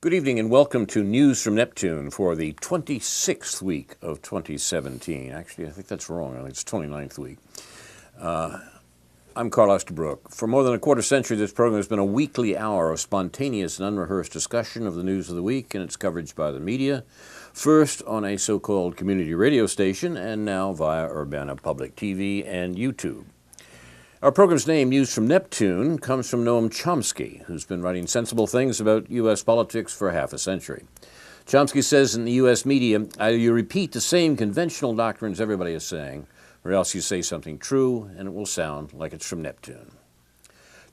Good evening and welcome to News from Neptune for the 26th week of 2017. Actually, I think that's wrong. I think it's 29th week. I'm Carl Estabrook. For more than a quarter century, this program has been a weekly hour of spontaneous and unrehearsed discussion of the news of the week and its coverage by the media, first on a so-called community radio station and now via Urbana Public TV and YouTube. Our program's name, News from Neptune, comes from Noam Chomsky, who's been writing sensible things about U.S. politics for half a century. Chomsky says in the U.S. media, either you repeat the same conventional doctrines everybody is saying, or else you say something true, and it will sound like it's from Neptune.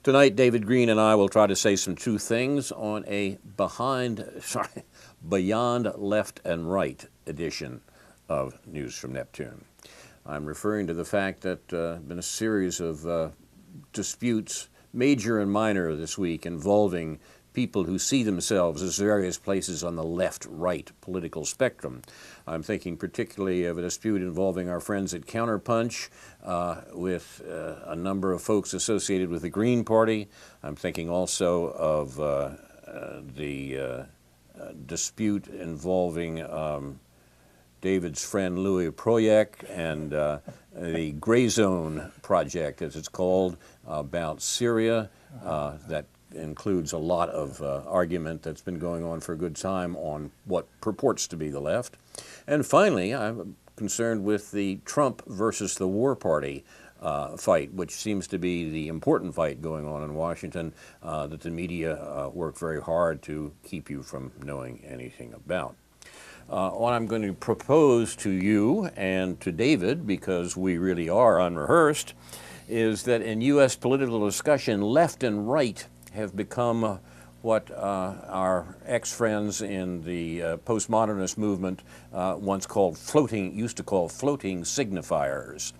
Tonight, David Green and I will try to say some true things on a Beyond Left and Right edition of News from Neptune. I'm referring to the fact that there have been a series of disputes, major and minor, this week involving people who see themselves as various places on the left-right political spectrum. I'm thinking particularly of a dispute involving our friends at Counterpunch with a number of folks associated with the Green Party. I'm thinking also of the dispute involving David's friend Louis Proyek and the Gray Zone Project, as it's called, about Syria. That includes a lot of argument that's been going on for a good time on what purports to be the left. And finally, I'm concerned with the Trump versus the War Party fight, which seems to be the important fight going on in Washington that the media work very hard to keep you from knowing anything about. What I'm going to propose to you and to David, because we really are unrehearsed, is that in U.S. political discussion, left and right have become what our ex-friends in the postmodernist movement used to call floating signifiers.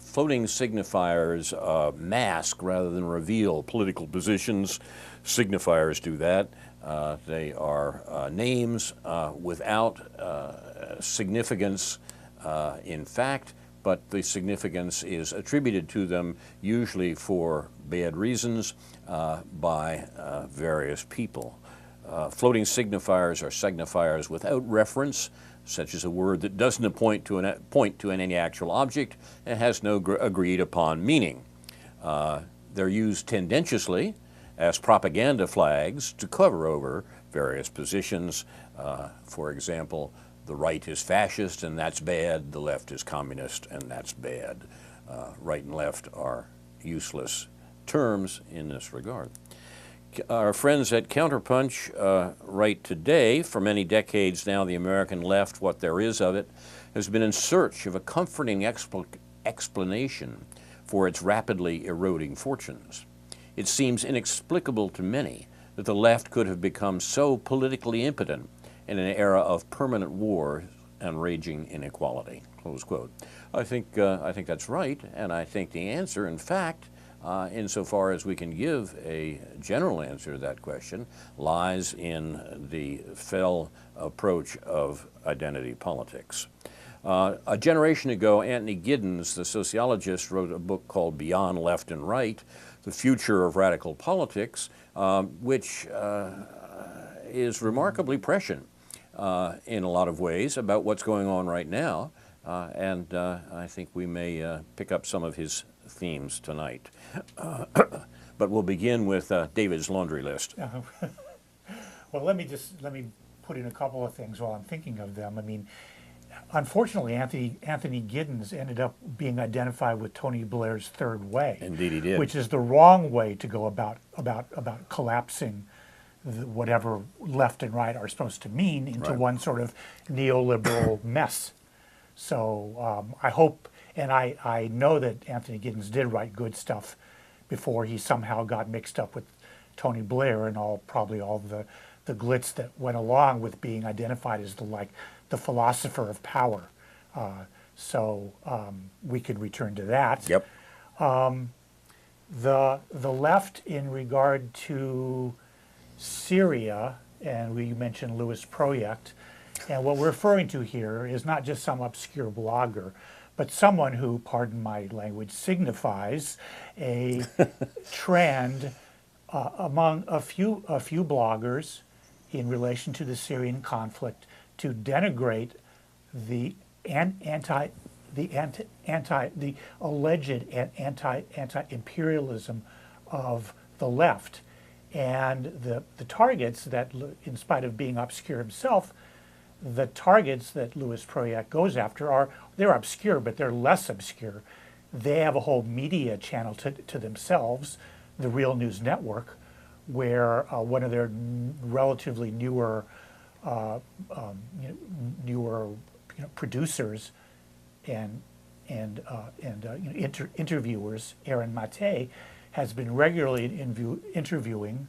Floating signifiers mask rather than reveal political positions. Signifiers do that. They are names without significance in fact, but the significance is attributed to them usually for bad reasons by various people. Floating signifiers are signifiers without reference, such as a word that doesn't point to any actual object and has no agreed upon meaning. They're used tendentiously as propaganda flags to cover over various positions. For example, the right is fascist and that's bad, the left is communist and that's bad. Right and left are useless terms in this regard. Our friends at Counterpunch write today, for many decades now, the American left, what there is of it, has been in search of a comforting explanation for its rapidly eroding fortunes. It seems inexplicable to many that the left could have become so politically impotent in an era of permanent war and raging inequality. Close quote. I think that's right, and I think the answer, in fact, insofar as we can give a general answer to that question, lies in the fell approach of identity politics. A generation ago, Anthony Giddens, the sociologist, wrote a book called Beyond Left and Right, The Future of Radical Politics, which is remarkably prescient in a lot of ways about what's going on right now, and I think we may pick up some of his themes tonight. But we'll begin with David's laundry list. Well, let me put in a couple of things while I'm thinking of them. I mean, unfortunately, Anthony Giddens ended up being identified with Tony Blair's third way. Indeed, he did. Which is the wrong way to go about collapsing whatever left and right are supposed to mean into one sort of neoliberal mess. So I hope, and I know that Anthony Giddens did write good stuff before he somehow got mixed up with Tony Blair and probably all the glitz that went along with being identified as the philosopher of power. So we could return to that. Yep. The left in regard to Syria, and we mentioned Louis Proyek, and what we're referring to here is not just some obscure blogger, but someone who, pardon my language, signifies a trend among a few bloggers in relation to the Syrian conflict to denigrate the the alleged anti-imperialism of the left, and the targets that, in spite of being obscure himself, the targets that Louis Proyac goes after they're obscure, but they're less obscure. They have a whole media channel to themselves, the Real News Network, where one of their relatively newer producers and interviewers, Aaron Mate, has been regularly interviewing,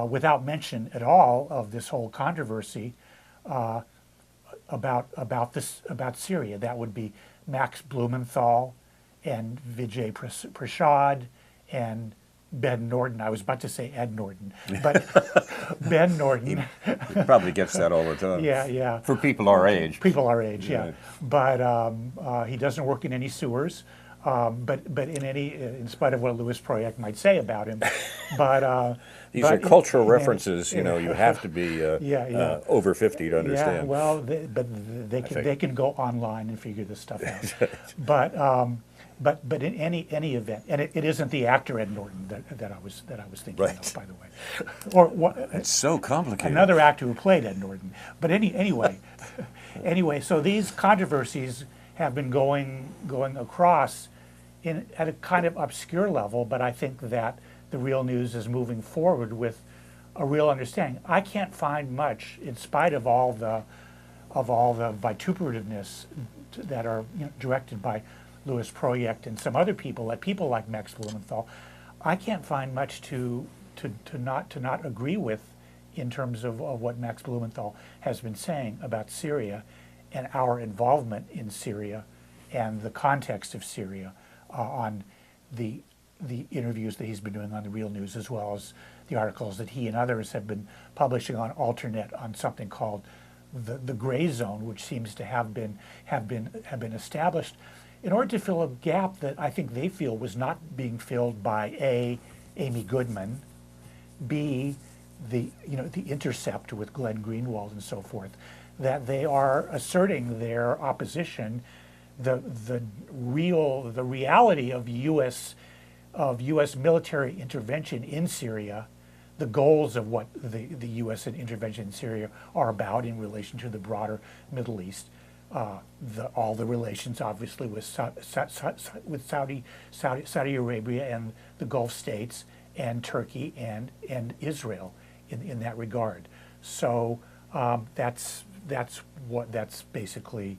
without mention at all of this whole controversy, about Syria. That would be Max Blumenthal and Vijay Prashad and Ben Norton. I was about to say Ed Norton, but Ben Norton. He probably gets that all the time. Yeah. For people our age. People our age, yeah. But he doesn't work in any sewers. But in spite of what Louis Proyac might say about him, but these are cultural references. You have to be over 50 to understand. Yeah, well, they can go online and figure this stuff out. But in any event, and it isn't the actor Ed Norton that I was thinking of, by the way, or what? It's so complicated. Another actor who played Ed Norton. But anyway, so these controversies have been going across at a kind of obscure level, but I think that the Real News is moving forward with a real understanding. I can't find much, in spite of all the vituperativeness that are directed by Louis Proyac and some other people, like Max Blumenthal. I can't find much to not agree with in terms of what Max Blumenthal has been saying about Syria and our involvement in Syria and the context of Syria, on the interviews that he's been doing on the Real News, as well as the articles that he and others have been publishing on Alternet on something called the Gray Zone, which seems to have been established in order to fill a gap that I think they feel was not being filled by A, Amy Goodman, B, the Intercept with Glenn Greenwald and so forth, that they are asserting their opposition, the reality of U.S. military intervention in Syria, the goals of what the U.S. intervention in Syria are about in relation to the broader Middle East, all the relations obviously with Saudi Arabia and the Gulf states and Turkey and Israel in that regard. So that's basically.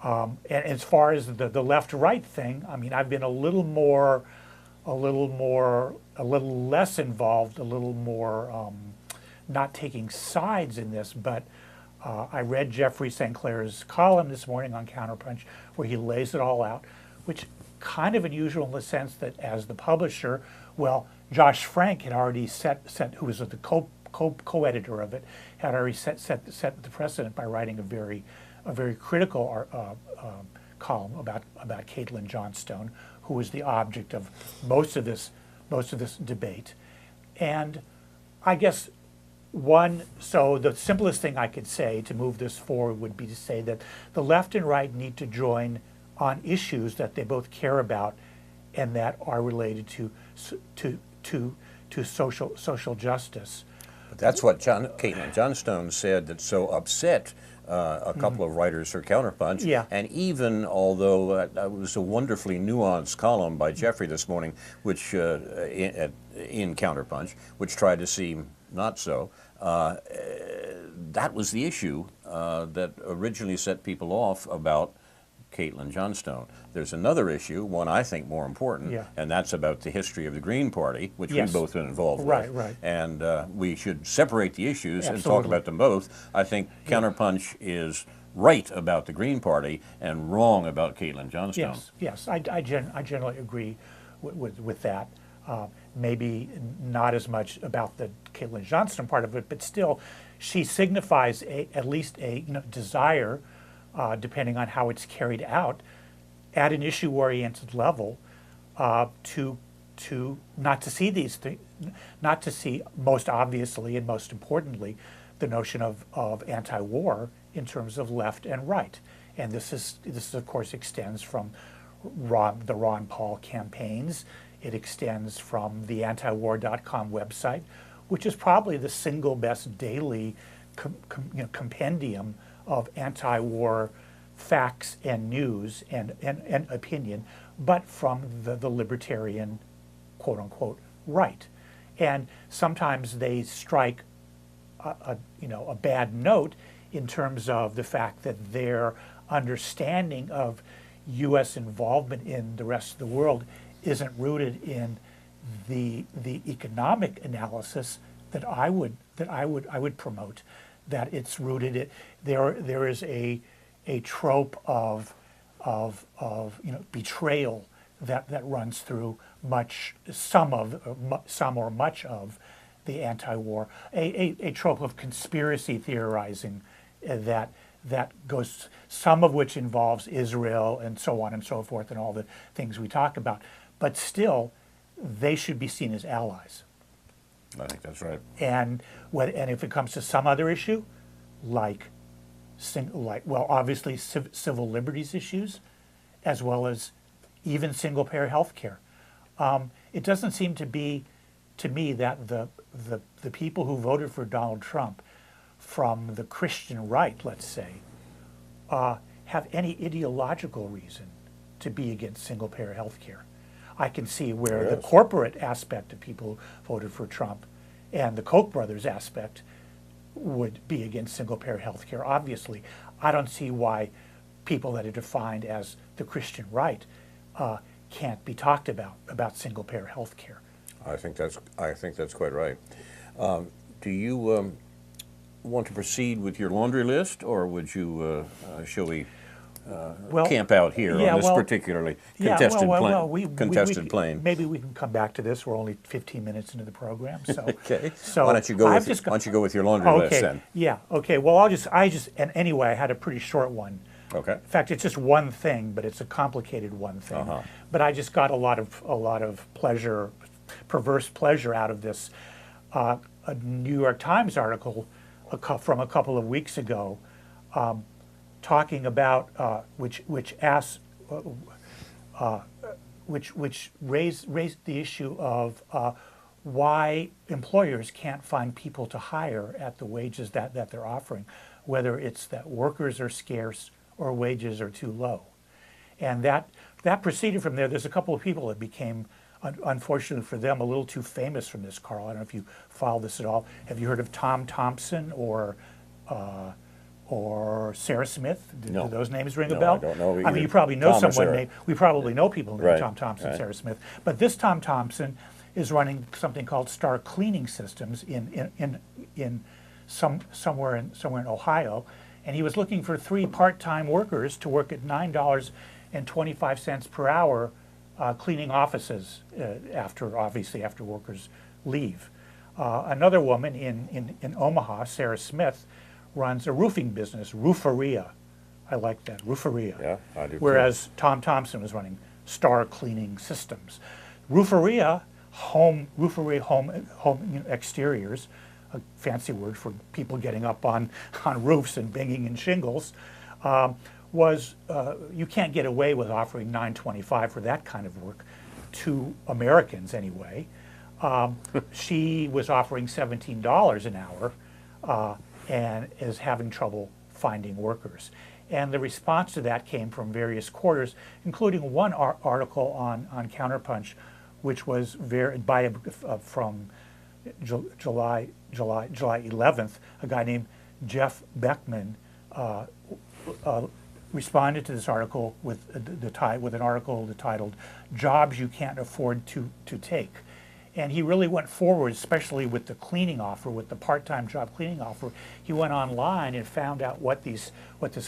And as far as the left-right thing, I mean, I've been a little less involved, a little more not taking sides in this. But I read Jeffrey St. Clair's column this morning on Counterpunch, where he lays it all out, which kind of unusual in the sense that as the publisher, well, Josh Frank had already who was the co-editor of it, had already set the precedent by writing a very critical column about Caitlin Johnstone, who was the object of most of this debate. And I guess so the simplest thing I could say to move this forward would be to say that the left and right need to join on issues that they both care about and that are related to social justice. But that's what Caitlin Johnstone said that so upset a couple of writers for Counterpunch. Yeah. And even although it was a wonderfully nuanced column by Jeffrey this morning, which in Counterpunch, which tried to seem not so, that was the issue that originally set people off about Caitlin Johnstone. There's another issue, one I think more important, and that's about the history of the Green Party, which we've both been involved with. Right. And we should separate the issues and talk about them both. I think Counterpunch is right about the Green Party and wrong about Caitlin Johnstone. Yes. I generally agree with that. Maybe not as much about the Caitlin Johnstone part of it, but still, she signifies at least a desire, depending on how it's carried out, at an issue-oriented level, to not to see these not to see most obviously and most importantly the notion of anti-war in terms of left and right. And this of course extends from the Ron Paul campaigns. It extends from the antiwar.com website, which is probably the single best daily compendium of anti-war facts and news and opinion, but from the libertarian, quote unquote, right. And sometimes they strike a bad note in terms of the fact that their understanding of U.S. involvement in the rest of the world isn't rooted in the economic analysis that I would promote. That it's rooted there is a trope of betrayal that runs through some or much of the anti-war, a trope of conspiracy theorizing that goes, some of which involves Israel and so on and so forth and all the things we talk about, but still they should be seen as allies. I think that's right. And if it comes to some other issue, like obviously civil liberties issues, as well as even single-payer health care, it doesn't seem to be, to me, that the people who voted for Donald Trump from the Christian right, let's say, have any ideological reason to be against single-payer health care. I can see where the corporate aspect of people who voted for Trump and the Koch brothers aspect would be against single-payer health care. Obviously, I don't see why people that are defined as the Christian right can't be talked about single-payer health care. I think that's quite right. Do you want to proceed with your laundry list, or would you shall we camp out here on this particularly contested plane? Maybe we can come back to this. We're only 15 minutes into the program, so okay. So why don't you go with your laundry list then? Yeah. Okay. Well, and anyway, I had a pretty short one. Okay. In fact, it's just one thing, but it's a complicated one thing. But I just got a lot of pleasure, perverse pleasure, out of this. A New York Times article from a couple of weeks ago, talking about which raised the issue of why employers can't find people to hire at the wages that they're offering, whether it's that workers are scarce or wages are too low. And that proceeded from there. There's a couple of people that became, unfortunately for them, a little too famous from this, Carl. I don't know if you follow this at all. Have you heard of Tom Thompson or Sarah Smith? No. Do those names ring a bell? I don't know. I mean, you probably know Tom someone named, we probably know people named Right. Tom Thompson, Right. Sarah Smith. But this Tom Thompson is running something called Star Cleaning Systems somewhere in Ohio, and he was looking for 3 part-time workers to work at $9.25 per hour cleaning offices after workers leave. Another woman in Omaha, Sarah Smith, runs a roofing business, Rooferia. I like that, Rooferia. Yeah, I do. Whereas Tom Thompson was running Star Cleaning Systems. Rooferia home exteriors, a fancy word for people getting up on roofs and banging in shingles, you can't get away with offering $9.25 for that kind of work to Americans anyway. She was offering $17 an hour and is having trouble finding workers. And the response to that came from various quarters, including one article on Counterpunch, which was from July 11th. A guy named Jeff Beckman responded to this article with an article titled "Jobs You Can't Afford to Take." And he really went forward, especially with the cleaning offer, with the part-time job cleaning offer. He went online and found out what this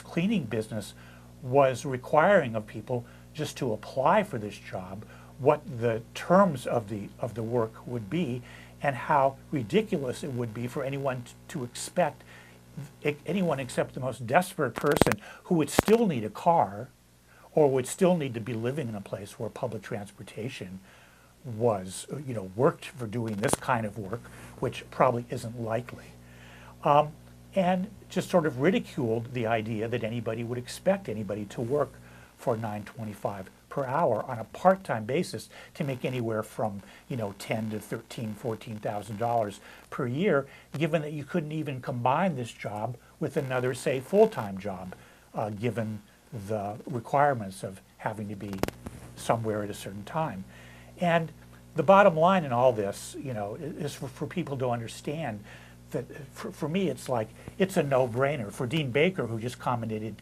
cleaning business was requiring of people just to apply for this job, what the terms of the work would be, and how ridiculous it would be for anyone to expect anyone except the most desperate person who would still need a car or would still need to be living in a place where public transportation was, worked for doing this kind of work, which probably isn't likely, and just sort of ridiculed the idea that anybody would expect anybody to work for $9.25 per hour on a part-time basis to make anywhere from $10,000 to $13,000, $14,000 per year, given that you couldn't even combine this job with another, say, full-time job, given the requirements of having to be somewhere at a certain time. And the bottom line in all this, is for people to understand that for me, it's like, it's a no-brainer. For Dean Baker, who just commented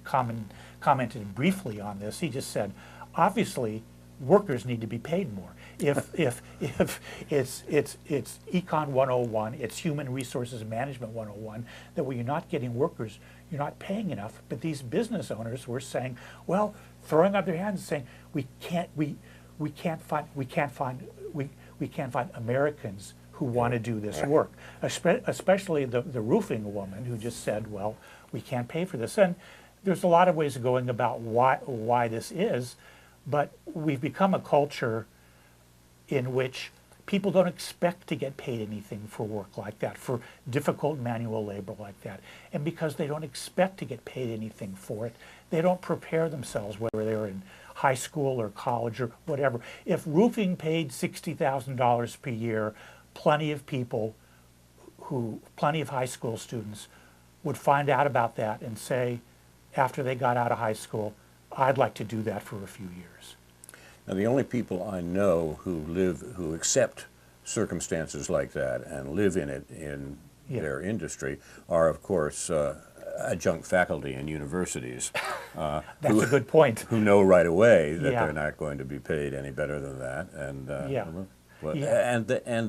briefly on this, he just said, obviously, workers need to be paid more. If it's Econ 101, it's Human Resources Management 101, that when you're not getting workers, you're not paying enough. But these business owners were saying, well, throwing up their hands and saying, we can't find Americans who want to do this work, especially the roofing woman who just said, well, we can't pay for this. And there's a lot of ways of going about why this is, but we've become a culture in which people don't expect to get paid anything for work like that, for difficult manual labor like that. And because they don't expect to get paid anything for it, they don't prepare themselves, whether they're in high school or college or whatever. If roofing paid $60,000 per year, plenty of high school students would find out about that and say, after they got out of high school, I'd like to do that for a few years. Now, the only people I know who accept circumstances like that and live in it in their industry are, of course, adjunct faculty in universities. That's a good point. Who know right away that they're not going to be paid any better than that, and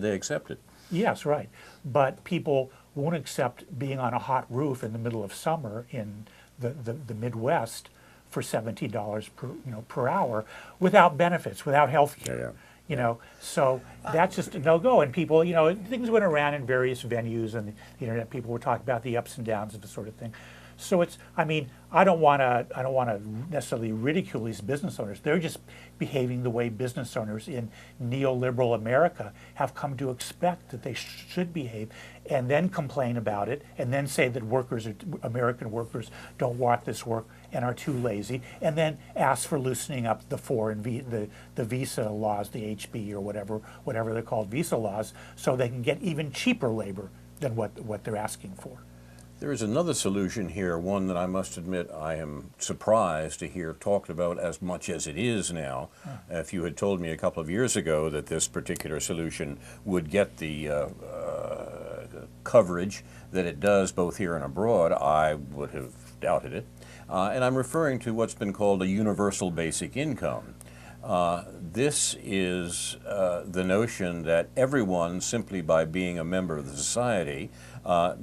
they accept it. Yes, right. But people won't accept being on a hot roof in the middle of summer in the Midwest for $70 per hour without benefits, without health care. So that's just a no-go. And people, things went around in various venues, and the internet people were talking about the ups and downs of the sort of thing. So I don't want to necessarily ridicule these business owners. They're just behaving the way business owners in neoliberal America have come to expect that they should behave, and then complain about it, and then say that American workers don't want this work and are too lazy, and then ask for loosening up the visa laws, the HB or whatever they're called, visa laws, so they can get even cheaper labor than what they're asking for. There is another solution here, one that I must admit I am surprised to hear talked about as much as it is now. If you had told me a couple of years ago that this particular solution would get the coverage that it does both here and abroad, I would have doubted it. And I'm referring to what's been called a universal basic income. This is the notion that everyone, simply by being a member of the society,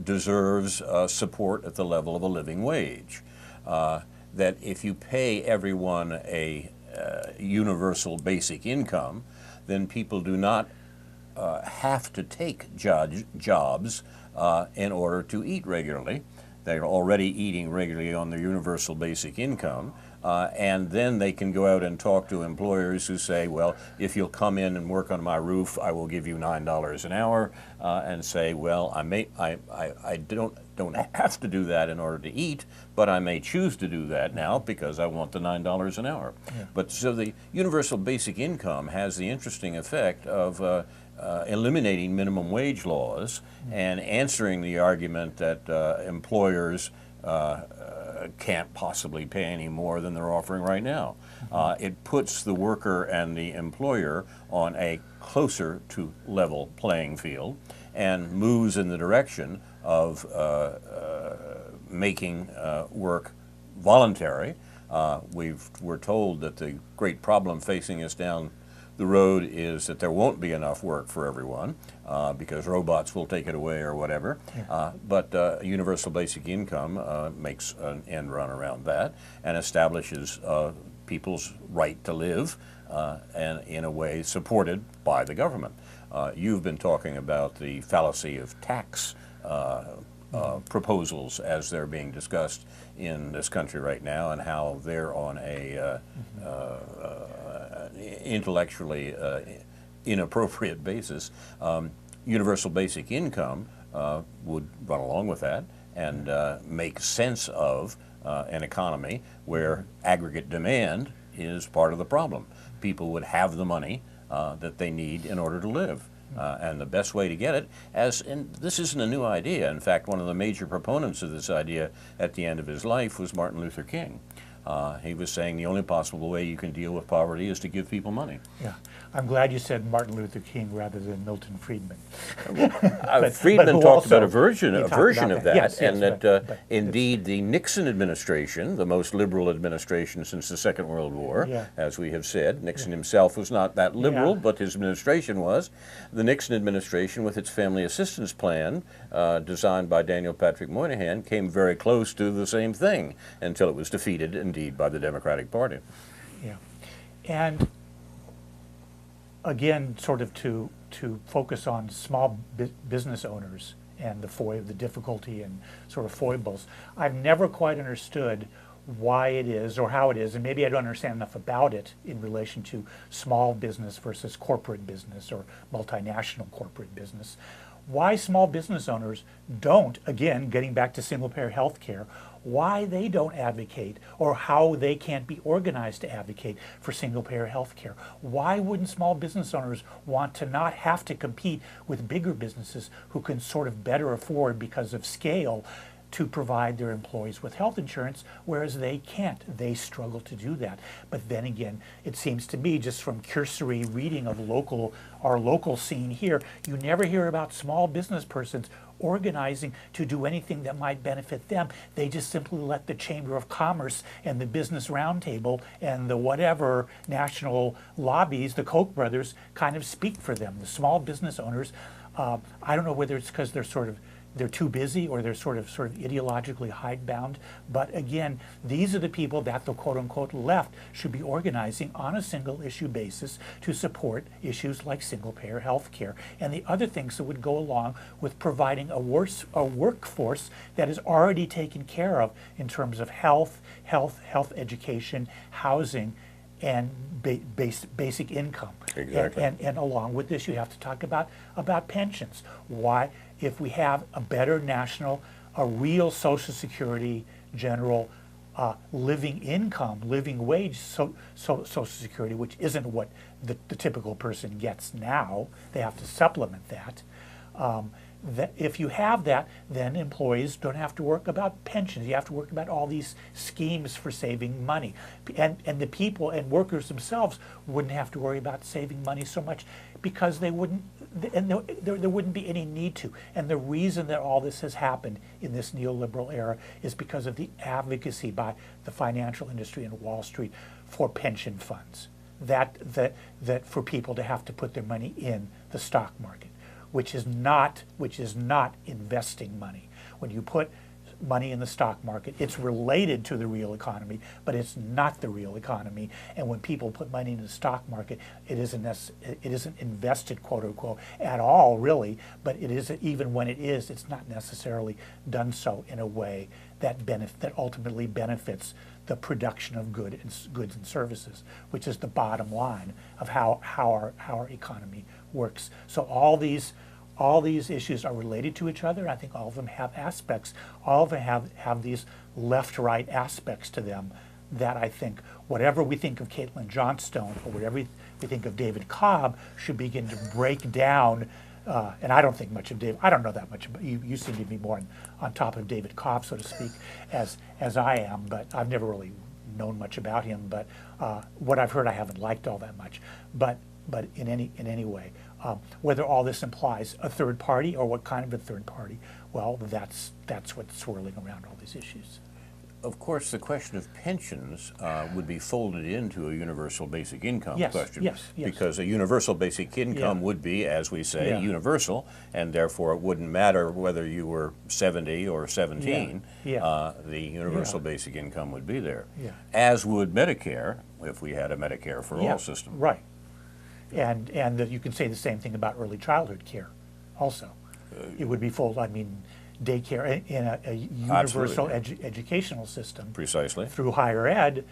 deserves support at the level of a living wage. That if you pay everyone a universal basic income, then people do not have to take jobs in order to eat regularly. They're already eating regularly on their universal basic income. And then they can go out and talk to employers who say, well, if you'll come in and work on my roof, I will give you $9 an hour, and say, well, I don't have to do that in order to eat, but I may choose to do that now because I want the $9 an hour. Yeah. But so the universal basic income has the interesting effect of eliminating minimum wage laws and answering the argument that employers can't possibly pay any more than they're offering right now. It puts the worker and the employer on a closer to level playing field and moves in the direction of making work voluntary. We're told that the great problem facing us down the road is that there won't be enough work for everyone because robots will take it away or whatever. Yeah. But universal basic income makes an end run around that and establishes people's right to live and in a way supported by the government. You've been talking about the fallacy of tax proposals as they're being discussed in this country right now, and how they're on a intellectually inappropriate basis. Universal basic income would run along with that and make sense of an economy where aggregate demand is part of the problem. People would have the money that they need in order to live. And the best way to get it, and this isn't a new idea. In fact, one of the major proponents of this idea at the end of his life was Martin Luther King. He was saying the only possible way you can deal with poverty is to give people money. Yeah, I'm glad you said Martin Luther King rather than Milton Friedman. Friedman talked about a version of that, yes, and that indeed the Nixon administration, the most liberal administration since the Second World War, as we have said, Nixon himself was not that liberal, but his administration was. The Nixon administration, with its family assistance plan, designed by Daniel Patrick Moynihan, came very close to the same thing until it was defeated, indeed, by the Democratic Party. Yeah, and again, sort of to focus on small business owners and the difficulty and sort of foibles. I've never quite understood why it is or how it is, and maybe I don't understand enough about it in relation to small business versus corporate business or multinational corporate business. Why small business owners don't, again, getting back to single payer health care, why they don't advocate or how they can't be organized to advocate for single payer health care. Why wouldn't small business owners want to not have to compete with bigger businesses who can sort of better afford because of scale to provide their employees with health insurance, whereas they can't. They struggle to do that. But then again, it seems to me, just from cursory reading of our local scene here, you never hear about small business persons organizing to do anything that might benefit them. They just simply let the Chamber of Commerce and the Business Roundtable and the whatever national lobbies, the Koch brothers, kind of speak for them. The small business owners, I don't know whether it's because they're too busy or they're sort of ideologically hidebound. But again, these are the people that the quote-unquote left should be organizing on a single issue basis to support issues like single-payer health care and the other things that would go along with providing a workforce that is already taken care of in terms of health education, housing, and basic income. Exactly. And along with this, you have to talk about pensions. Why? If we have a better a real Social Security, general living income, living wage Social Security, which isn't what the typical person gets now, they have to supplement that. That if you have that, then employees don't have to work about pensions. You have to work about all these schemes for saving money. And the people and workers themselves wouldn't have to worry about saving money so much because they wouldn't, and there wouldn't be any need to. And the reason that all this has happened in this neoliberal era is because of the advocacy by the financial industry and Wall Street for pension funds. That for people to have to put their money in the stock market, which is not investing money. When you put money in the stock market, it's related to the real economy, but it's not the real economy. And when people put money in the stock market, it isn't invested, quote unquote, at all, really. But it isn't, even when it is, it's not necessarily done so in a way that ultimately benefits the production of goods and services, which is the bottom line of how our economy works. So all these issues are related to each other. I think all of them have aspects. All of them have these left-right aspects to them that I think, whatever we think of Caitlin Johnstone or whatever we think of David Cobb, should begin to break down. And I don't think much of David. I don't know that much about you. You seem to be more on top of David Cobb, so to speak, as I am. But I've never really known much about him. But what I've heard, I haven't liked all that much. But in any way, whether all this implies a third party or what kind of a third party, well, that's what's swirling around all these issues. Of course, the question of pensions would be folded into a universal basic income question. Yes. Because a universal basic income would be, as we say, universal, and therefore it wouldn't matter whether you were 70 or 17, the universal basic income would be there. As would Medicare, if we had a Medicare for all system. Right. And you can say the same thing about early childhood care also. It would be full, daycare in a universal educational system. Precisely. Through higher ed,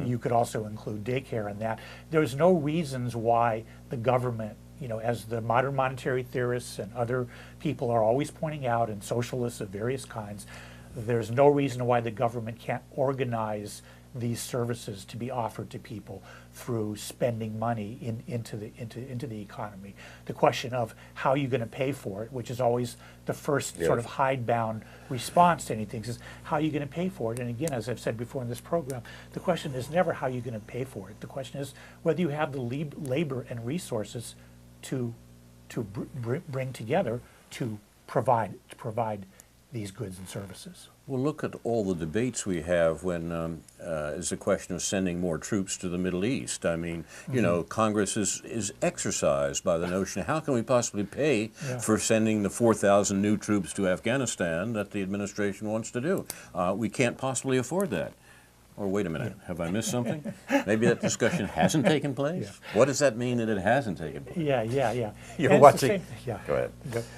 you could also include daycare in that. There's no reasons why the government as the modern monetary theorists and other people are always pointing out, and socialists of various kinds, there's no reason why the government can't organize these services to be offered to people through spending money into the economy. The question of how you're going to pay for it, which is always the first sort of hidebound response to anything, is how are you going to pay for it? And again, as I've said before in this program, the question is never how you're going to pay for it. The question is whether you have the labor and resources to bring together to provide these goods and services. Well, look at all the debates we have when it's a question of sending more troops to the Middle East. I mean, you know, Congress is exercised by the notion, how can we possibly pay for sending the 4,000 new troops to Afghanistan that the administration wants to do? We can't possibly afford that. Or wait a minute, have I missed something? Maybe that discussion hasn't taken place? What does that mean that it hasn't taken place? Yeah. You're watching. Yeah. Go ahead.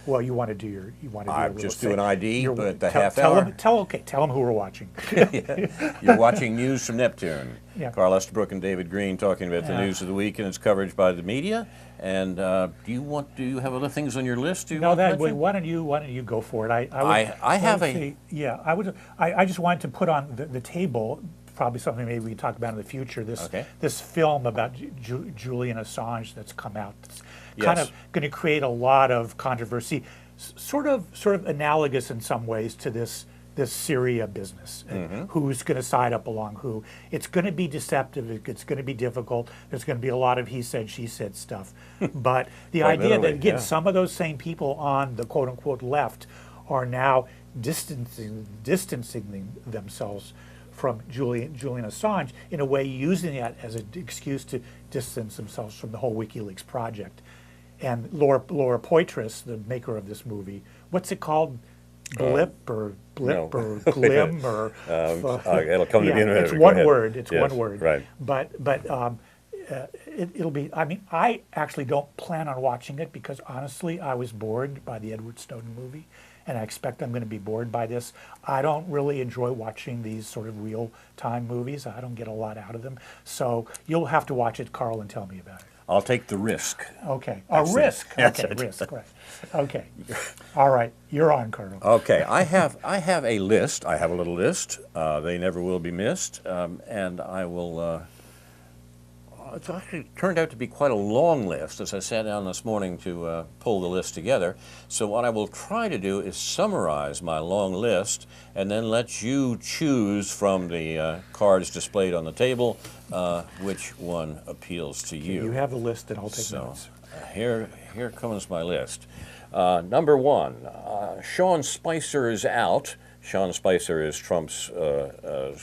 Well, you want to do your. I'm just doing ID, but the tell, half tell hour. Them, tell them who we're watching. You're watching News from Neptune. Yeah. Carl Estabrook and David Green talking about the news of the week and its coverage by the media. And do you have other things on your list? No, why don't you go for it? I just wanted to put on the table. Probably something maybe we can talk about in the future. This film about Julian Assange that's come out. That's kind of going to create a lot of controversy, sort of analogous in some ways to this Syria business. Who's going to side up along who? It's going to be deceptive. It's going to be difficult. There's going to be a lot of he said, she said stuff. But the idea that again, some of those same people on the quote unquote left are now distancing themselves from Julian Assange, in a way using that as an excuse to distance themselves from the whole WikiLeaks project. And Laura Poitras, the maker of this movie, what's it called? Blip or Glim or it'll come to me in a minute. It's one word. It's one word. Right. But it'll be. I mean, I actually don't plan on watching it because honestly, I was bored by the Edward Snowden movie. And I expect I'm going to be bored by this. I don't really enjoy watching these sort of real-time movies. I don't get a lot out of them. So you'll have to watch it, Carl, and tell me about it. I'll take the risk. Okay. Risk. Okay, risk, right. Okay. All right. You're on, Carl. Okay. I have a list. I have a little list. They never will be missed. And I will... it's actually turned out to be quite a long list as I sat down this morning to pull the list together. So what I will try to do is summarize my long list and then let you choose from the cards displayed on the table which one appeals to you. You have the list and I'll take notes. Here comes my list. Number one, Sean Spicer is out. Sean Spicer is Trump's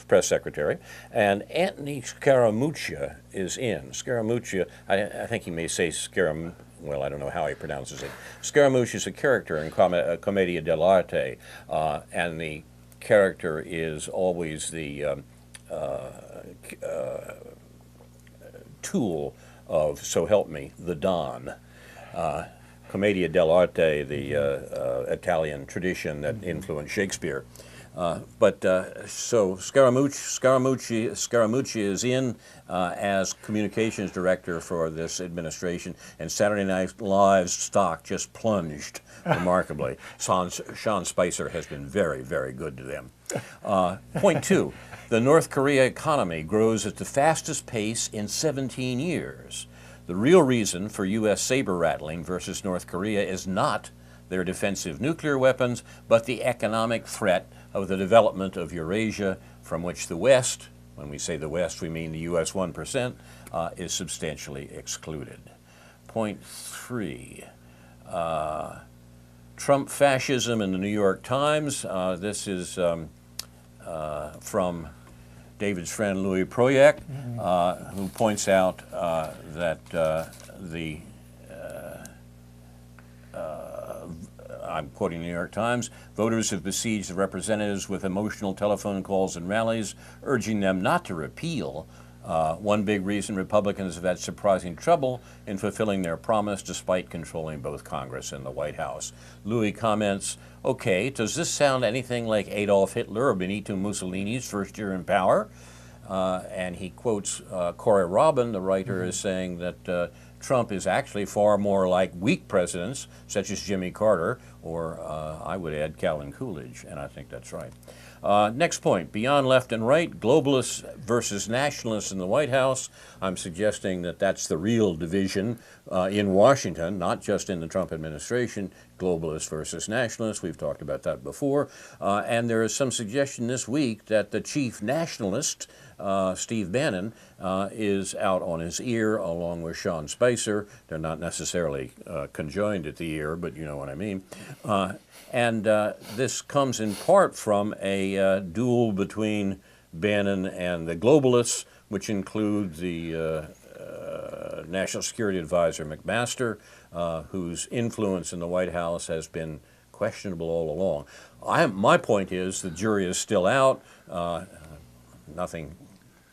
press secretary, and Anthony Scaramuccia is in. Scaramuccia, I think he may say well, I don't know how he pronounces it. Scaramuccia is a character in Commedia dell'arte, and the character is always the tool of, so help me, the Don. Commedia dell'arte, the Italian tradition that influenced Shakespeare. So Scaramucci is in as communications director for this administration, and Saturday Night Live's stock just plunged remarkably. Sean Spicer has been very, very good to them. Point two, the North Korea economy grows at the fastest pace in 17 years. The real reason for U.S. saber-rattling versus North Korea is not their defensive nuclear weapons, but the economic threat of the development of Eurasia, from which the West, when we say the West, we mean the U.S. 1%, is substantially excluded. Point three, Trump fascism in the New York Times. This is from David's friend Louis Proyek, who points out that I'm quoting the New York Times, voters have besieged the representatives with emotional telephone calls and rallies, urging them not to repeal. One big reason Republicans have had surprising trouble in fulfilling their promise despite controlling both Congress and the White House. Louis comments, okay, does this sound anything like Adolf Hitler or Benito Mussolini's first year in power? And he quotes Corey Robin, the writer, as saying that Trump is actually far more like weak presidents, such as Jimmy Carter, or I would add Calvin Coolidge, and I think that's right. Next point, beyond left and right, globalists versus nationalists in the White House. I'm suggesting that that's the real division in Washington, not just in the Trump administration, globalists versus nationalists. We've talked about that before. And there is some suggestion this week that the chief nationalist, Steve Bannon, is out on his ear along with Sean Spicer. They're not necessarily conjoined at the ear, but you know what I mean. And this comes in part from a duel between Bannon and the globalists, which include the National Security Advisor McMaster, whose influence in the White House has been questionable all along. My point is the jury is still out. Nothing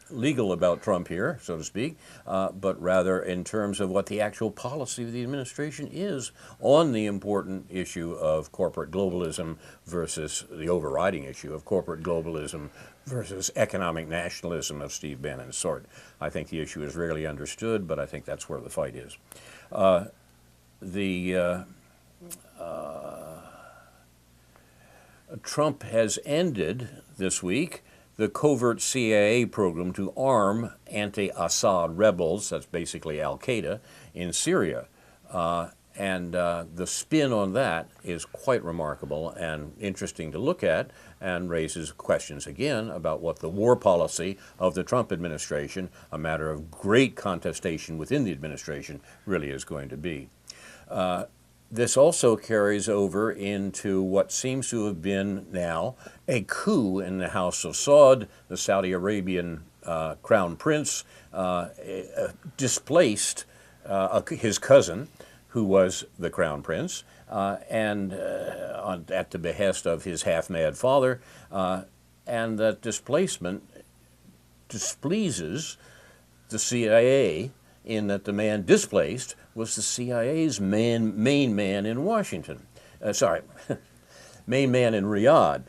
legal about Trump here, so to speak, but rather in terms of what the actual policy of the administration is on the important issue of corporate globalism versus the overriding issue of corporate globalism versus economic nationalism of Steve Bannon's sort. I think the issue is rarely understood, but I think that's where the fight is. Trump has ended this week the covert CIA program to arm anti-Assad rebels, that's basically al-Qaeda, in Syria. And the spin on that is quite remarkable and interesting to look at, and raises questions again about what the war policy of the Trump administration, a matter of great contestation within the administration, really is going to be. This also carries over into what seems to have been now a coup in the House of Saud. The Saudi Arabian crown prince displaced his cousin, who was the crown prince, and at the behest of his half-mad father, and that displacement displeases the CIA in that the man displaced was the CIA's main man in Washington. Main man in Riyadh,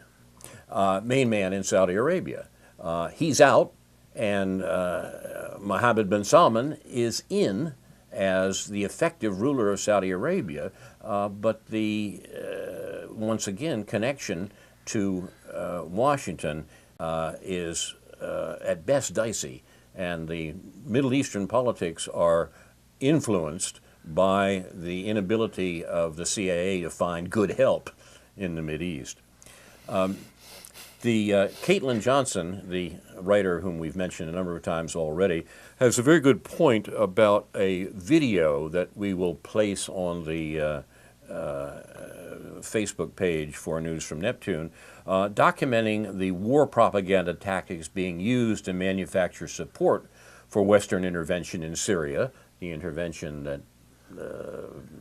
main man in Saudi Arabia. He's out, and Mohammed bin Salman is in as the effective ruler of Saudi Arabia, but the, once again, connection to Washington is at best dicey, and the Middle Eastern politics are influenced by the inability of the CIA to find good help in the Mideast. Caitlin Johnson, the writer whom we've mentioned a number of times already, has a very good point about a video that we will place on the Facebook page for News from Neptune, documenting the war propaganda tactics being used to manufacture support for Western intervention in Syria, the intervention that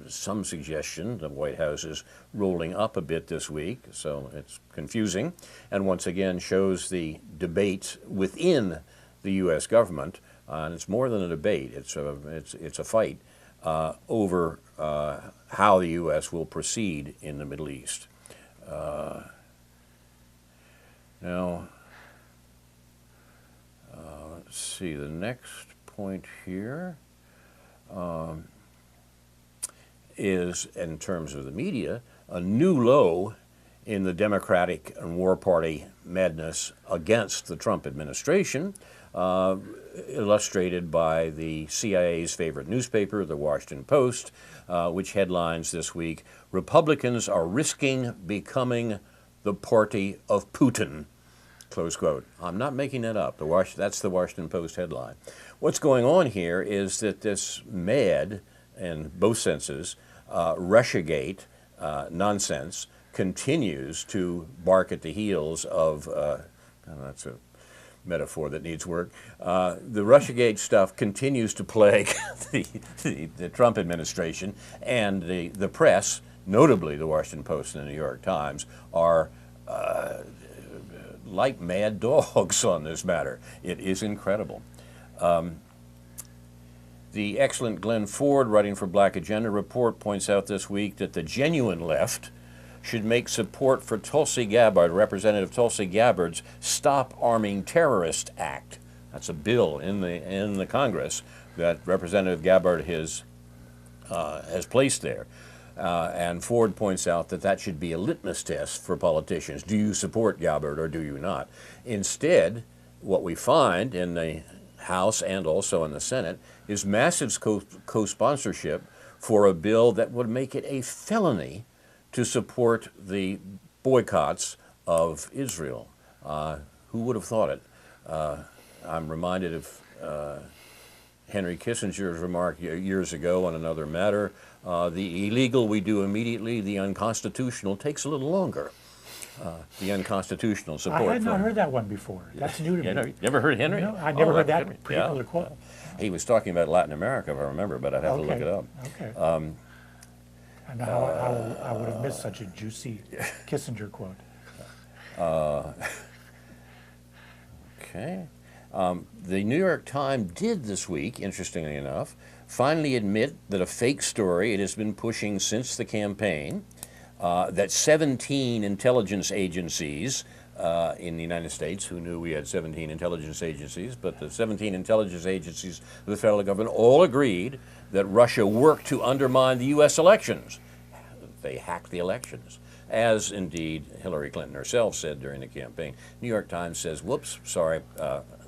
some suggestion the White House is rolling up a bit this week, so it's confusing, and once again shows the debate within the U.S. government, and it's more than a debate, it's a fight over how the U.S. will proceed in the Middle East. Now, let's see, the next point here is, in terms of the media, a new low in the Democratic and War Party madness against the Trump administration, illustrated by the CIA's favorite newspaper, the Washington Post, which headlines this week, "Republicans are risking becoming the party of Putin," close quote. I'm not making that up. That's the Washington Post headline. What's going on here is that this mad, in both senses, Russiagate nonsense continues to bark at the heels of, that's a metaphor that needs work. The Russiagate stuff continues to plague the Trump administration, and the press, notably the Washington Post and the New York Times, are like mad dogs on this matter. It is incredible. The excellent Glenn Ford, writing for Black Agenda Report, points out this week that the genuine left should make support for Tulsi Gabbard, Representative Tulsi Gabbard's Stop Arming Terrorists Act. That's a bill in the Congress that Representative Gabbard has has placed there. And Ford points out that that should be a litmus test for politicians. Do you support Gabbard or do you not? Instead, what we find in the House and also in the Senate is massive co-sponsorship for a bill that would make it a felony to support the boycotts of Israel. Who would have thought it? I'm reminded of Henry Kissinger's remark years ago on another matter, the illegal we do immediately, the unconstitutional takes a little longer. The unconstitutional support. I had not heard that one before. That's new to me. You never heard Henry? No, I never heard that Henry. particular quote. He was talking about Latin America, if I remember, but I'd have to look it up. Okay. And I would have missed such a juicy Kissinger quote. Okay. The New York Times did this week, interestingly enough, finally admit that a fake story it has been pushing since the campaign, that 17 intelligence agencies in the United States, who knew we had 17 intelligence agencies, but the 17 intelligence agencies of the federal government all agreed that Russia worked to undermine the U.S. elections. They hacked the elections, as indeed Hillary Clinton herself said during the campaign. New York Times says, whoops, sorry,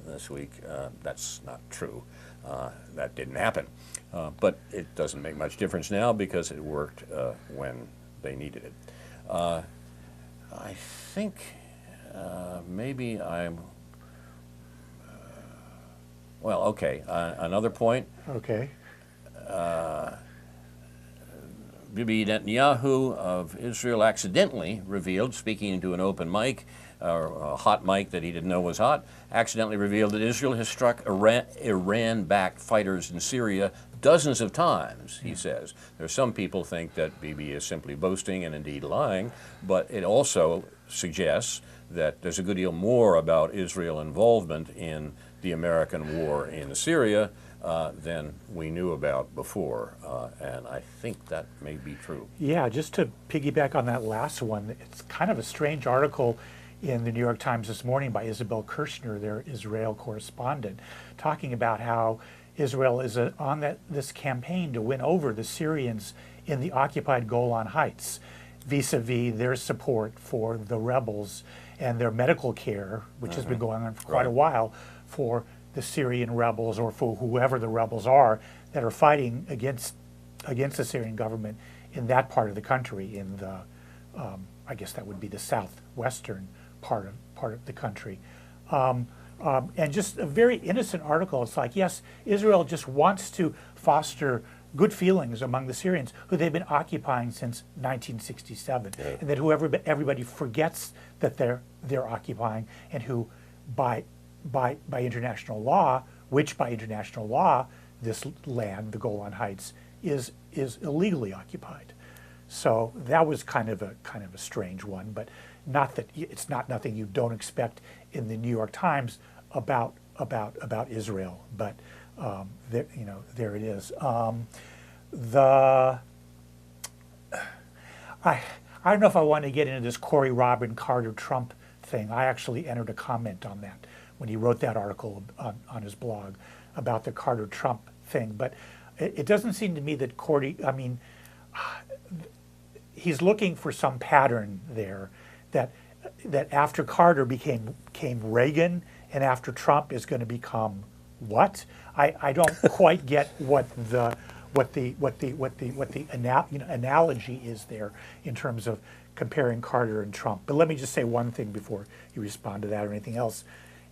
this week, that's not true. That didn't happen. But it doesn't make much difference now because it worked when they needed it. I think maybe I'm, well, okay, another point. Okay. Bibi Netanyahu of Israel accidentally revealed, speaking into an open mic, or a hot mic that he didn't know was hot, accidentally revealed that Israel has struck Iran-backed fighters in Syria dozens of times, he says. There are some people think that Bibi is simply boasting and indeed lying, but it also suggests that there's a good deal more about Israel involvement in the American war in Syria than we knew about before, and I think that may be true. Yeah, just to piggyback on that last one, it's kind of a strange article in the New York Times this morning by Isabel Kirshner, their Israel correspondent, talking about how Israel is on this campaign to win over the Syrians in the occupied Golan Heights, vis-a-vis their support for the rebels and their medical care, which has been going on for quite a while, for the Syrian rebels or for whoever the rebels are that are fighting against the Syrian government in that part of the country, in the I guess that would be the southwestern part of the country. And just a very innocent article. It's like, yes, Israel just wants to foster good feelings among the Syrians who they've been occupying since 1967, and that everybody forgets that they're occupying, and who by international law, this land, the Golan Heights, is illegally occupied. So that was kind of a strange one, but not that it's not nothing you don't expect in the New York Times about Israel. But there it is. I don't know if I want to get into this Corey Robin Carter Trump thing. I actually entered a comment on that when he wrote that article on his blog about the Carter Trump thing. But it doesn't seem to me that he's looking for some pattern there, that after Carter became Reagan, and after Trump is going to become what? I don't quite get what the analogy is there in terms of comparing Carter and Trump. But let me just say one thing before you respond to that or anything else.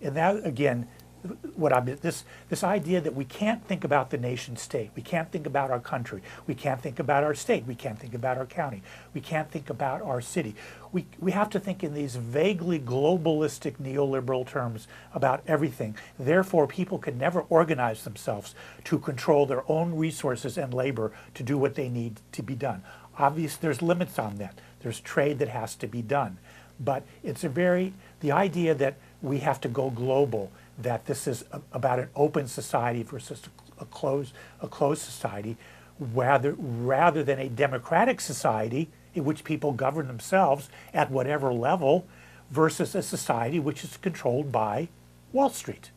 And that, again, this idea that we can't think about the nation state, we can't think about our country, we can't think about our state, we can't think about our county, we can't think about our city. We have to think in these vaguely globalistic neoliberal terms about everything. Therefore, people can never organize themselves to control their own resources and labor to do what they need to be done. Obviously, there's limits on that. There's trade that has to be done. But it's the idea that we have to go global, that this is about an open society versus a closed society, rather than a democratic society in which people govern themselves at whatever level, versus a society which is controlled by Wall Street.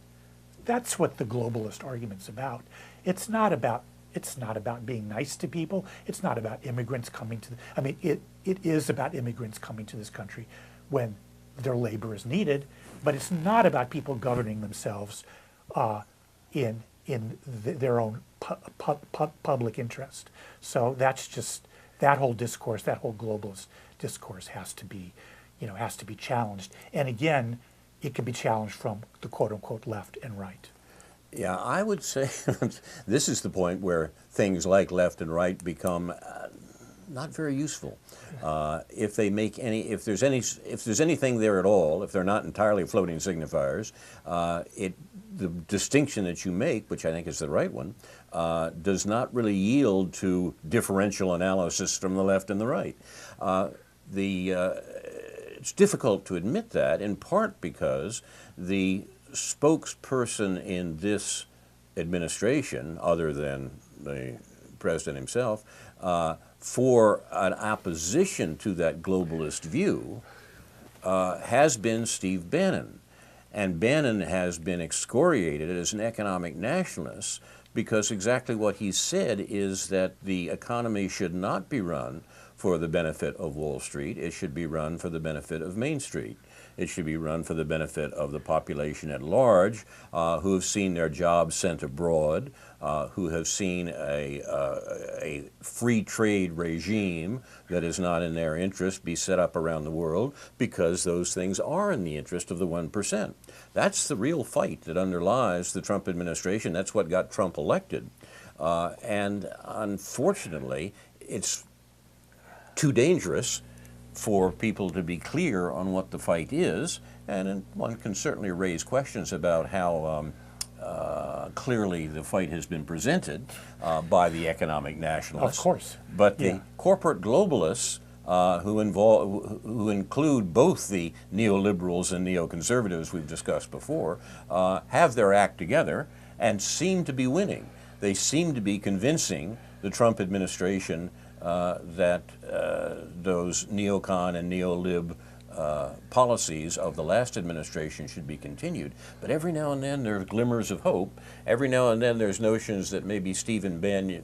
That's what the globalist argument's about. It's not about It's not about being nice to people. It's not about immigrants coming to. I mean, it is about immigrants coming to this country when their labor is needed, but it's not about people governing themselves in their own public interest. So that's just that whole discourse, that whole globalist discourse has to be, has to be challenged. And again, it can be challenged from the quote unquote left and right. Yeah, I would say this is the point where things like left and right become not very useful. If they make if there's anything there at all, if they're not entirely floating signifiers, the distinction that you make, which I think is the right one, does not really yield to differential analysis from the left and the right. It's difficult to admit that, in part because the spokesperson in this administration, other than the president himself, for an opposition to that globalist view has been Steve Bannon. And Bannon has been excoriated as an economic nationalist because exactly what he said is that the economy should not be run for the benefit of Wall Street. It should be run for the benefit of Main Street. It should be run for the benefit of the population at large, who have seen their jobs sent abroad, who have seen a free trade regime that is not in their interest be set up around the world, because those things are in the interest of the 1%. That's the real fight that underlies the Trump administration. That's what got Trump elected. And unfortunately, it's too dangerous for people to be clear on what the fight is, and one can certainly raise questions about how clearly the fight has been presented by the economic nationalists. Of course. But the corporate globalists who include both the neoliberals and neoconservatives we've discussed before, have their act together and seem to be winning. They seem to be convincing the Trump administration that those neocon and neolib policies of the last administration should be continued. But every now and then there are glimmers of hope. Every now and then there's notions that maybe Steve Bannon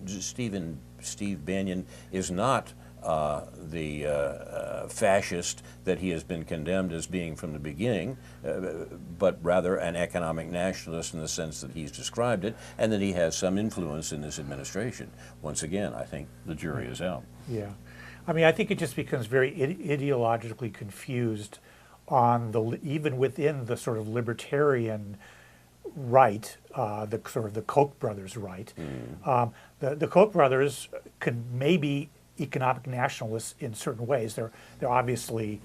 is not the fascist that he has been condemned as being from the beginning, but rather an economic nationalist in the sense that he's described it, and that he has some influence in this administration. Once again, I think the jury is out. Yeah. I mean, I think it just becomes very ideologically confused on even within the sort of libertarian right, the sort of the Koch brothers right. The Koch brothers can maybe economic nationalists in certain ways. They're obviously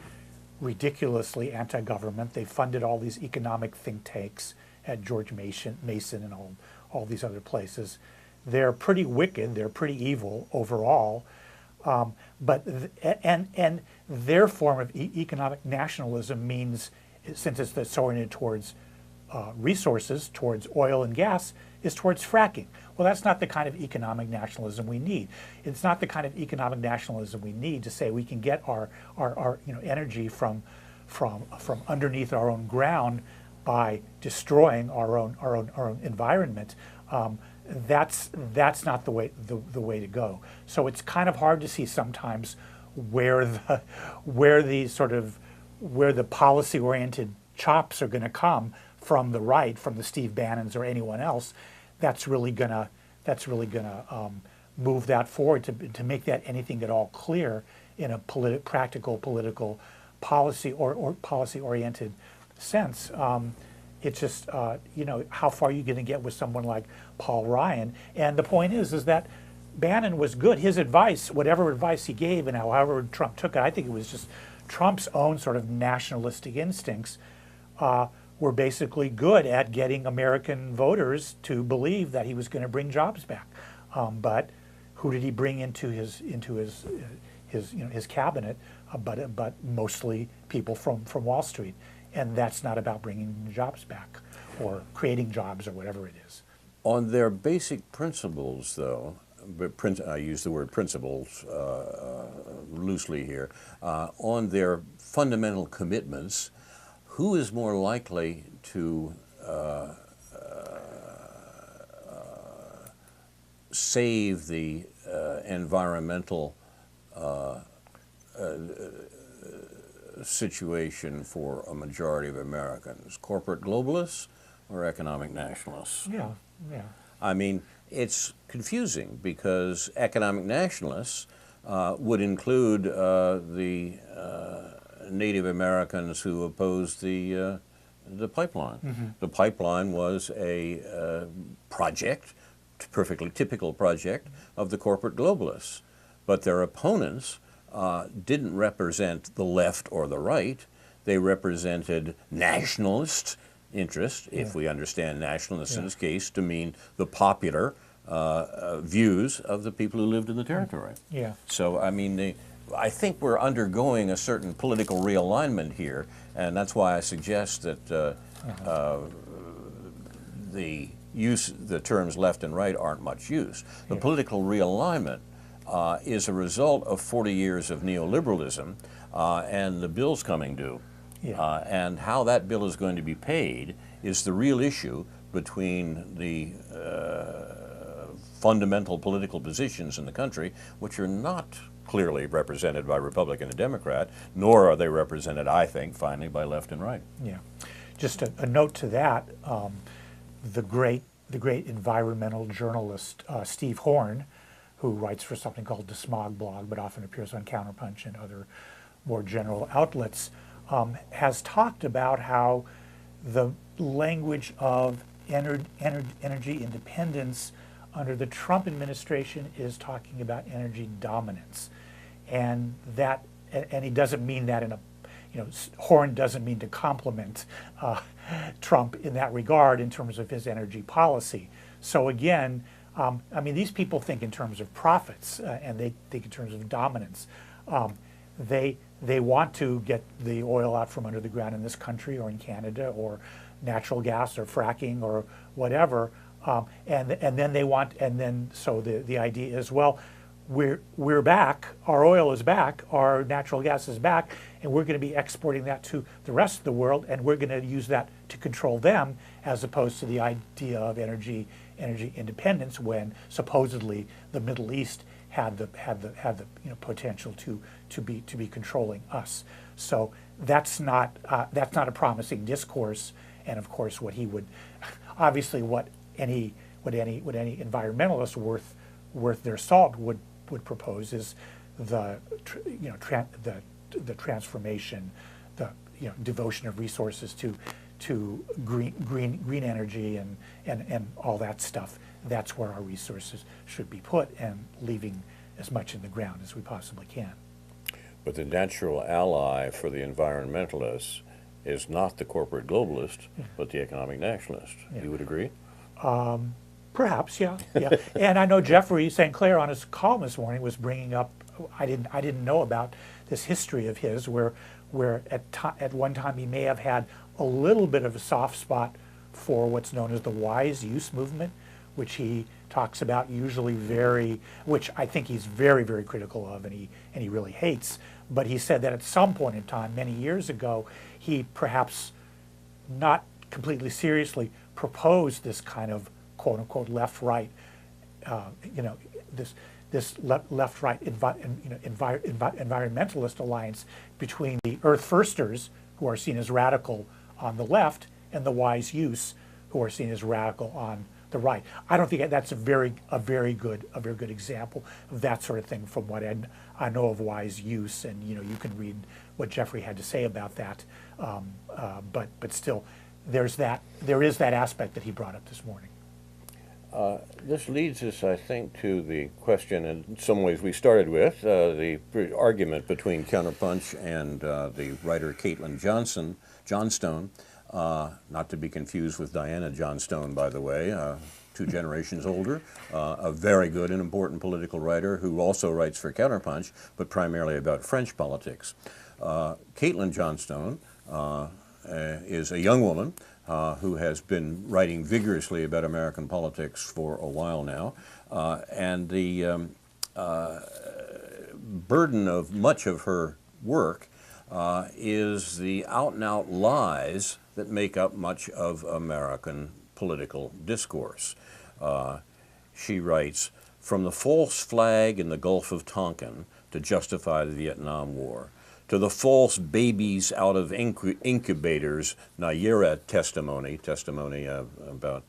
ridiculously anti-government. They funded all these economic think tanks at George Mason and all these other places. They're pretty wicked. They're pretty evil overall. But their form of economic nationalism means, since it's oriented towards resources, towards oil and gas, is towards fracking. Well, that's not the kind of economic nationalism we need. It's not the kind of economic nationalism we need to say we can get our energy from underneath our own ground by destroying our own environment. That's not the way to go. So it's kind of hard to see sometimes where the policy oriented chops are going to come from the right, from the Steve Bannons or anyone else. That's really gonna move that forward to make that anything at all clear in a practical political policy or policy oriented sense. It's just how far are you going to get with someone like Paul Ryan? And the point is that Bannon was good. His advice, whatever advice he gave, and however Trump took it, I think it was just Trump's own sort of nationalistic instincts. Were basically good at getting American voters to believe that he was going to bring jobs back. But who did he bring into his cabinet? But mostly people from Wall Street, and that's not about bringing jobs back or creating jobs or whatever it is. On their basic principles, though, I use the word principles loosely here. On their fundamental commitments, who is more likely to save the environmental situation for a majority of Americans? Corporate globalists or economic nationalists? Yeah, yeah. I mean, it's confusing because economic nationalists would include the Native Americans who opposed the pipeline. Mm-hmm. The pipeline was a project, perfectly typical project of the corporate globalists, but their opponents didn't represent the left or the right. They represented nationalist interest, if we understand nationalist in this case to mean the popular views of the people who lived in the territory. Yeah. So, I mean, I think we're undergoing a certain political realignment here, and that's why I suggest that the terms left and right aren't much use. The political realignment is a result of 40 years of neoliberalism and the bill's coming due. And how that bill is going to be paid is the real issue between the fundamental political positions in the country, which are not clearly represented by Republican and Democrat, nor are they represented, I think, finally, by left and right. Yeah. Just a note to that, the great environmental journalist Steve Horn, who writes for something called the Smog Blog, but often appears on Counterpunch and other more general outlets, has talked about how the language of energy independence under the Trump administration is talking about energy dominance, and he doesn't mean that in a, Horn doesn't mean to compliment Trump in that regard in terms of his energy policy. So again, I mean, these people think in terms of profits and they think in terms of dominance. They want to get the oil out from under the ground in this country or in Canada, or natural gas or fracking or whatever, and then they want, and then so the idea is, well, we're back, our oil is back, our natural gas is back, and we're going to be exporting that to the rest of the world, and we're going to use that to control them, as opposed to the idea of energy independence, when supposedly the Middle East had the potential to be controlling us. So that's not a promising discourse. And of course, what he would, obviously, what any environmentalist worth their salt would propose is the transformation, the devotion of resources to green energy and all that stuff. That's where our resources should be put, and leaving as much in the ground as we possibly can. But the natural ally for the environmentalists is not the corporate globalist, but the economic nationalist. You would agree? Perhaps, yeah. And I know Jeffrey St. Clair on his column this morning was bringing up, I didn't know about this history of his, where at one time he may have had a little bit of a soft spot for what's known as the wise use movement, which he talks about usually which I think he's very, very critical of, and he really hates. But he said that at some point in time, many years ago, he perhaps not completely seriously proposed this kind of quote unquote left-right, this left-right environmentalist alliance between the Earth Firsters, who are seen as radical on the left, and the wise use, who are seen as radical on the right. I don't think that's a very good example of that sort of thing from what I know of wise use, and you can read what Jeffrey had to say about that. But still, there is that aspect that he brought up this morning. This leads us, I think, to the question in some ways we started with, the argument between Counterpunch and the writer Caitlin Johnstone, not to be confused with Diana Johnstone, by the way, 2 generations older, a very good and important political writer who also writes for Counterpunch, but primarily about French politics. Caitlin Johnstone is a young woman who has been writing vigorously about American politics for a while now, and the burden of much of her work is the out-and-out lies that make up much of American political discourse. She writes, from the false flag in the Gulf of Tonkin to justify the Vietnam War, to the false babies out of incubators, Naira testimony about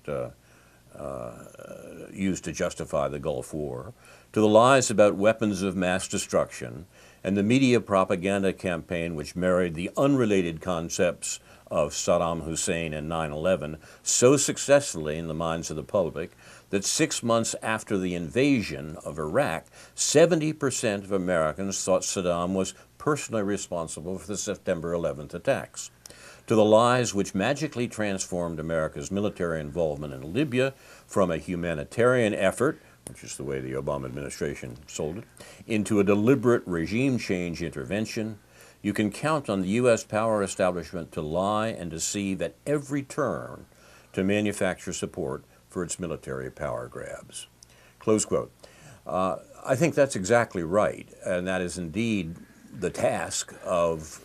used to justify the Gulf War, to the lies about weapons of mass destruction, and the media propaganda campaign which married the unrelated concepts of Saddam Hussein and 9/11 so successfully in the minds of the public that 6 months after the invasion of Iraq, 70% of Americans thought Saddam was personally responsible for the September 11th attacks. To the lies which magically transformed America's military involvement in Libya from a humanitarian effort, which is the way the Obama administration sold it, into a deliberate regime change intervention, you can count on the U.S. power establishment to lie and deceive at every turn to manufacture support for its military power grabs. Close quote. I think that's exactly right, and that is indeed the task of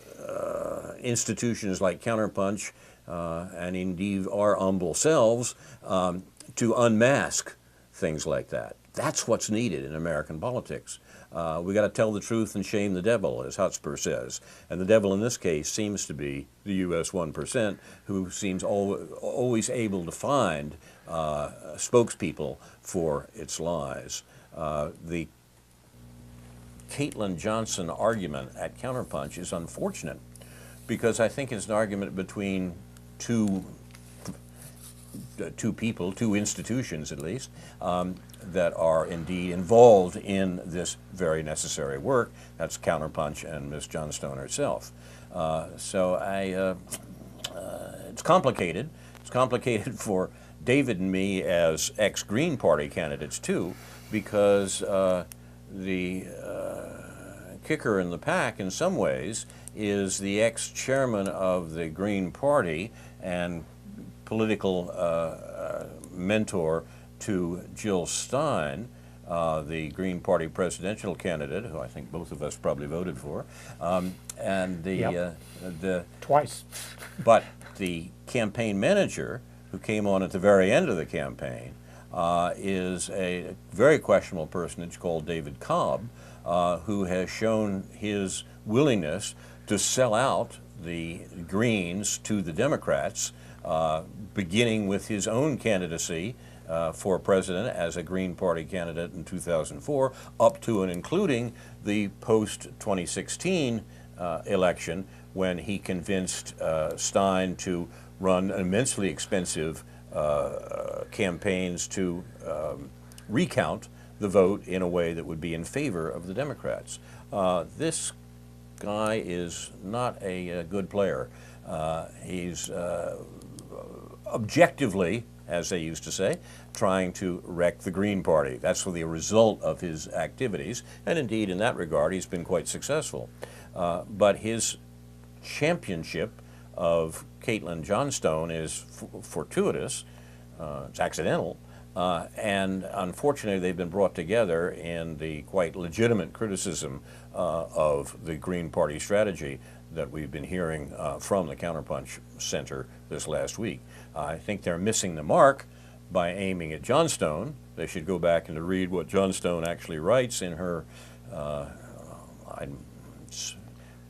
institutions like Counterpunch and indeed our humble selves to unmask things like that. That's what's needed in American politics. We got to tell the truth and shame the devil, as Hotspur says. And the devil in this case seems to be the U.S. 1%, who seems always able to find spokespeople for its lies. The Caitlin Johnson argument at Counterpunch is unfortunate because I think it's an argument between two people, two institutions at least, that are indeed involved in this very necessary work. That's Counterpunch and Ms. Johnstone herself. It's complicated. It's complicated for David and me as ex-Green Party candidates too, because the kicker in the pack in some ways is the ex-chairman of the Green Party and political mentor to Jill Stein, the Green Party presidential candidate, who I think both of us probably voted for, and the Twice. But the campaign manager, who came on at the very end of the campaign, is a very questionable personage called David Cobb, who has shown his willingness to sell out the Greens to the Democrats, beginning with his own candidacy for president as a Green Party candidate in 2004, up to and including the post-2016 election, when he convinced Stein to run immensely expensive campaigns to recount the vote in a way that would be in favor of the Democrats. This guy is not a good player. He's objectively, as they used to say, trying to wreck the Green Party. That's the result of his activities, and indeed in that regard he's been quite successful. But his championship of Caitlin Johnstone is fortuitous, it's accidental, and unfortunately they've been brought together in the quite legitimate criticism of the Green Party strategy that we've been hearing from the Counterpunch Center this last week. I think they're missing the mark by aiming at Johnstone. They should go back and read what Johnstone actually writes in her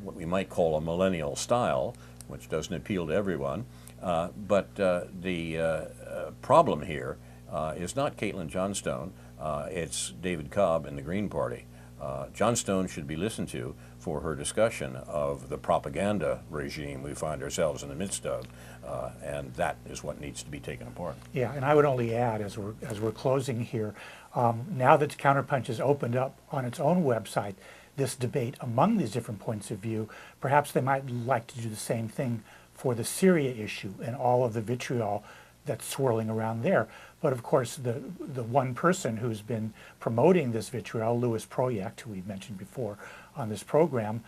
what we might call a millennial style, which doesn't appeal to everyone. But the problem here is not Caitlin Johnstone, it's David Cobb and the Green Party. Johnstone should be listened to for her discussion of the propaganda regime we find ourselves in the midst of, and that is what needs to be taken apart. Yeah, and I would only add, as we're closing here, now that Counterpunch has opened up on its own website this debate among these different points of view, perhaps they might like to do the same thing for the Syria issue and all of the vitriol that's swirling around there. But of course, the one person who's been promoting this vitriol, Louis Proyect, who we've mentioned before on this program,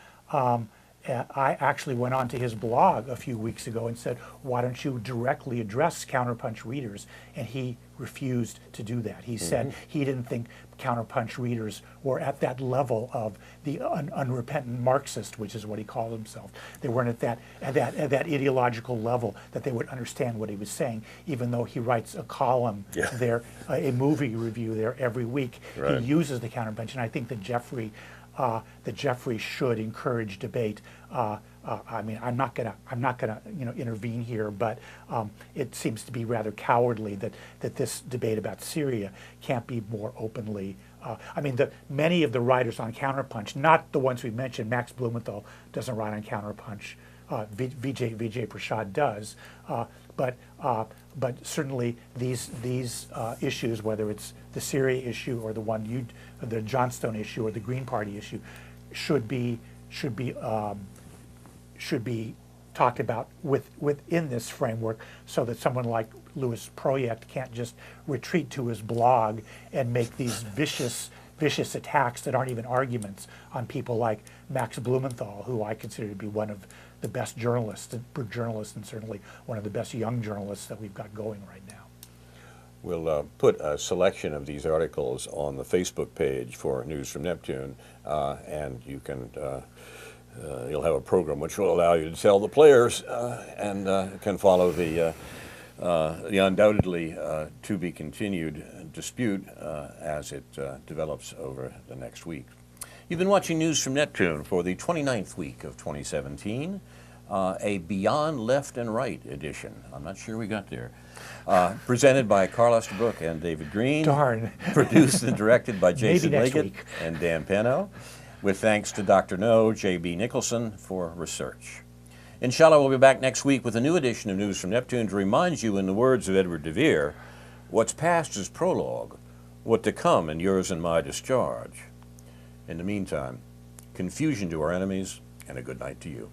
I actually went onto his blog a few weeks ago and said, why don't you directly address Counterpunch readers? And he refused to do that. He said he didn't think Counterpunch readers were at that level of the unrepentant Marxist, which is what he called himself. They weren't at that ideological level that they would understand what he was saying, even though he writes a column there, a movie review there every week. Right. He uses the Counterpunch, and I think that Jeffrey should encourage debate. I mean, I'm not gonna intervene here, but it seems to be rather cowardly that this debate about Syria can't be more openly. I mean, many of the writers on Counterpunch, not the ones we mentioned, Max Blumenthal doesn't write on Counterpunch. Vijay Prashad does, but certainly these issues, whether it's the Syria issue or the Johnstone issue or the Green Party issue, should be talked about within this framework, so that someone like Louis Proyect can't just retreat to his blog and make these vicious attacks that aren't even arguments on people like Max Blumenthal, who I consider to be one of the best journalists, and certainly one of the best young journalists that we've got going right now. We'll put a selection of these articles on the Facebook page for News from Neptune, and you can you'll have a program which will allow you to tell the players and can follow the undoubtedly to be continued dispute as it develops over the next week. You've been watching News from Neptune for the 29th week of 2017, a Beyond Left and Right edition. I'm not sure we got there. Presented by Carl Estabrook and David Green. Darn. Produced and directed by Jason Maybe next Leggett week. and Dan Penno, with thanks to Dr. No, J.B. Nicholson for research. Inshallah, we'll be back next week with a new edition of News from Neptune to remind you, in the words of Edward de Vere, what's past is prologue, what to come and yours and my discharge. In the meantime, confusion to our enemies, and a good night to you.